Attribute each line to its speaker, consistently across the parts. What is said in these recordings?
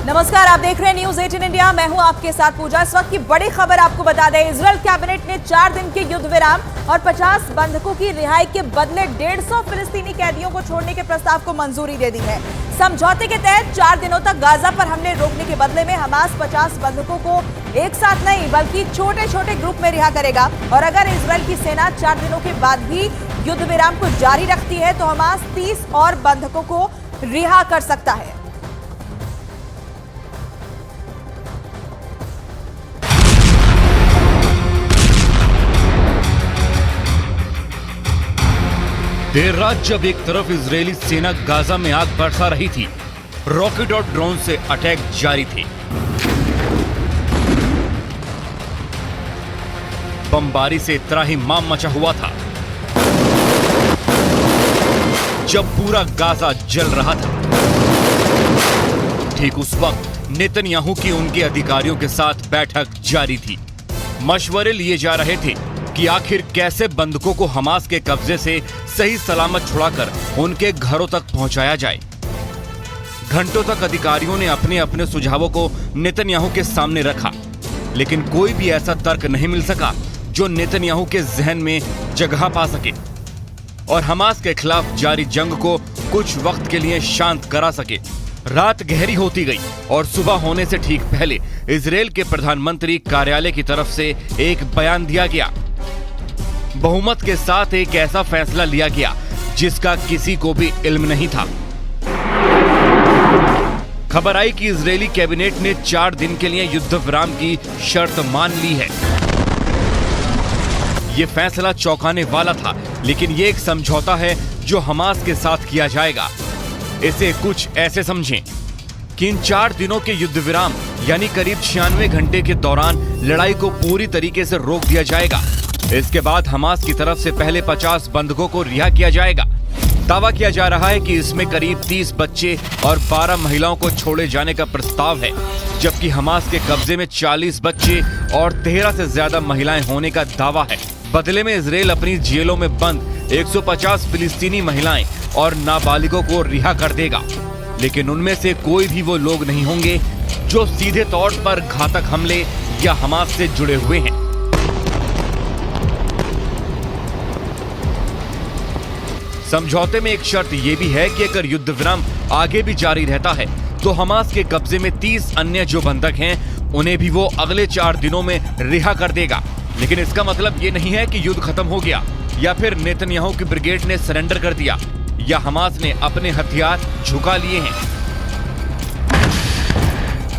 Speaker 1: नमस्कार, आप देख रहे हैं न्यूज 18 इंडिया। मैं हूं आपके साथ पूजा। इस वक्त की बड़ी खबर आपको बता दें, इजरायल कैबिनेट ने 4 दिन के युद्ध विराम और 50 बंधकों की रिहाई के बदले 150 फिलिस्तीनी कैदियों को छोड़ने के प्रस्ताव को मंजूरी दे दी है। समझौते के तहत 4 दिनों तक गाजा पर हमले रोकने के बदले में हमास 50 बंधकों को एक साथ नहीं बल्कि छोटे छोटे ग्रुप में रिहा करेगा। और अगर इजरायल की सेना 4 दिनों के बाद भी युद्ध विराम को जारी रखती है तो हमास 30 और बंधकों को रिहा कर सकता है।
Speaker 2: देर रात जब एक तरफ इजरायली सेना गाजा में आग बरसा रही थी, रॉकेट और ड्रोन से अटैक जारी थे। बमबारी से त्राहिमाम मचा हुआ था। जब पूरा गाजा जल रहा था, ठीक उस वक्त नेतन्याहू की उनके अधिकारियों के साथ बैठक जारी थी। मशवरे लिए जा रहे थे कि आखिर कैसे बंधकों को हमास के कब्जे से सही सलामत छुड़ाकर उनके घरों तक पहुंचाया जाए। घंटों तक अधिकारियों ने अपने अपने सुझावों को नेतन्याहू के सामने रखा, लेकिन कोई भी ऐसा तर्क नहीं मिल सका जो नेतन्याहू के जहन में जगह पा सके और हमास के खिलाफ जारी जंग को कुछ वक्त के लिए शांत करा सके। रात गहरी होती गई और सुबह होने से ठीक पहले इजरायल के प्रधानमंत्री कार्यालय की तरफ से एक बयान दिया गया। बहुमत के साथ एक ऐसा फैसला लिया गया जिसका किसी को भी इल्म नहीं था। खबर आई कि इजरायली कैबिनेट ने 4 दिन के लिए युद्ध विराम की शर्त मान ली है। यह फैसला चौंकाने वाला था, लेकिन यह एक समझौता है जो हमास के साथ किया जाएगा। इसे कुछ ऐसे समझें कि इन 4 दिनों के युद्ध विराम यानी करीब 96 घंटे के दौरान लड़ाई को पूरी तरीके से रोक दिया जाएगा। इसके बाद हमास की तरफ से पहले 50 बंधकों को रिहा किया जाएगा। दावा किया जा रहा है कि इसमें करीब 30 बच्चे और 12 महिलाओं को छोड़े जाने का प्रस्ताव है, जबकि हमास के कब्जे में 40 बच्चे और 13 से ज्यादा महिलाएं होने का दावा है। बदले में इजरायल अपनी जेलों में बंद 150 फिलिस्तीनी महिलाएं और नाबालिगों को रिहा कर देगा, लेकिन उनमें से कोई भी वो लोग नहीं होंगे जो सीधे तौर पर घातक हमले या हमास से जुड़े हुए हैं। समझौते में एक शर्त यह भी है कि अगर युद्ध विराम आगे भी जारी रहता है तो हमास के कब्जे में 30 अन्य जो बंधक हैं उन्हें भी वो अगले 4 दिनों में रिहा कर देगा। लेकिन इसका मतलब ये नहीं है कि युद्ध खत्म हो गया या फिर नेतन्याहू की ब्रिगेड ने सरेंडर कर दिया या हमास ने अपने हथियार झुका लिए हैं।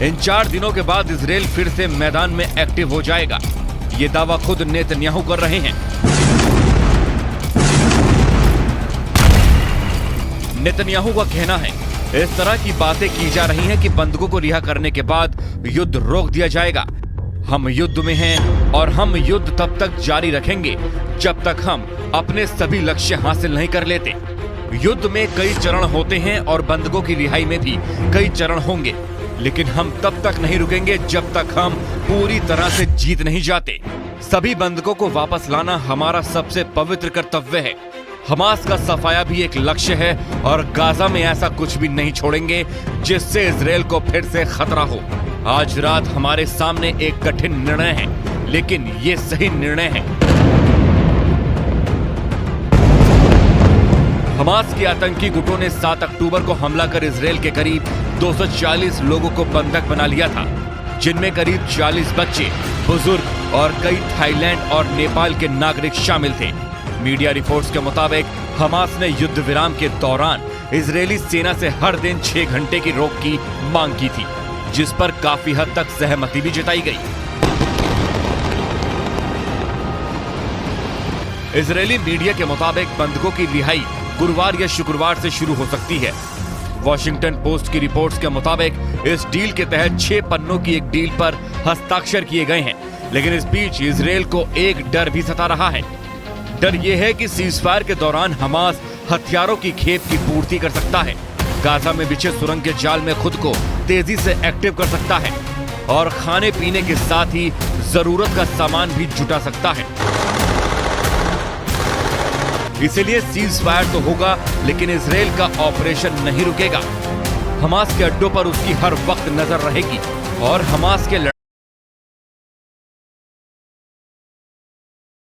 Speaker 2: इन 4 दिनों के बाद इजरायल फिर से मैदान में एक्टिव हो जाएगा। ये दावा खुद नेतन्याहू कर रहे हैं। नेतन्याहू का कहना है, इस तरह की बातें की जा रही हैं कि बंधकों को रिहा करने के बाद युद्ध रोक दिया जाएगा। हम युद्ध में हैं और हम युद्ध तब तक जारी रखेंगे जब तक हम अपने सभी लक्ष्य हासिल नहीं कर लेते। युद्ध में कई चरण होते हैं और बंधकों की रिहाई में भी कई चरण होंगे, लेकिन हम तब तक नहीं रुकेंगे जब तक हम पूरी तरह से जीत नहीं जाते। सभी बंधकों को वापस लाना हमारा सबसे पवित्र कर्तव्य है। हमास का सफाया भी एक लक्ष्य है और गाजा में ऐसा कुछ भी नहीं छोड़ेंगे जिससे इजरायल को फिर से खतरा हो। आज रात हमारे सामने एक कठिन निर्णय है, लेकिन ये सही निर्णय है। हमास के आतंकी गुटों ने 7 अक्टूबर को हमला कर इजरायल के करीब 240 लोगों को बंधक बना लिया था, जिनमें करीब 40 बच्चे, बुजुर्ग और कई थाईलैंड और नेपाल के नागरिक शामिल थे। मीडिया रिपोर्ट्स के मुताबिक हमास ने युद्ध विराम के दौरान इजरायली सेना से हर दिन 6 घंटे की रोक की मांग की थी, जिस पर काफी हद तक सहमति भी जताई गई। इजरायली मीडिया के मुताबिक बंधकों की रिहाई गुरुवार या शुक्रवार से शुरू हो सकती है। वॉशिंगटन पोस्ट की रिपोर्ट्स के मुताबिक इस डील के तहत 6 पन्नों की एक डील पर हस्ताक्षर किए गए हैं, लेकिन इस बीच इजरायल को एक डर भी सता रहा है। डर यह है कि सीजफायर के दौरान हमास हथियारों की खेप की पूर्ति कर सकता है, गाजा में बिछे सुरंग के जाल में खुद को तेजी से एक्टिव कर सकता है और खाने पीने के साथ ही जरूरत का सामान भी जुटा सकता है। इसीलिए सीज फायर तो होगा, लेकिन इजरायल का ऑपरेशन नहीं रुकेगा। हमास के अड्डों पर उसकी हर वक्त नजर रहेगी और हमास के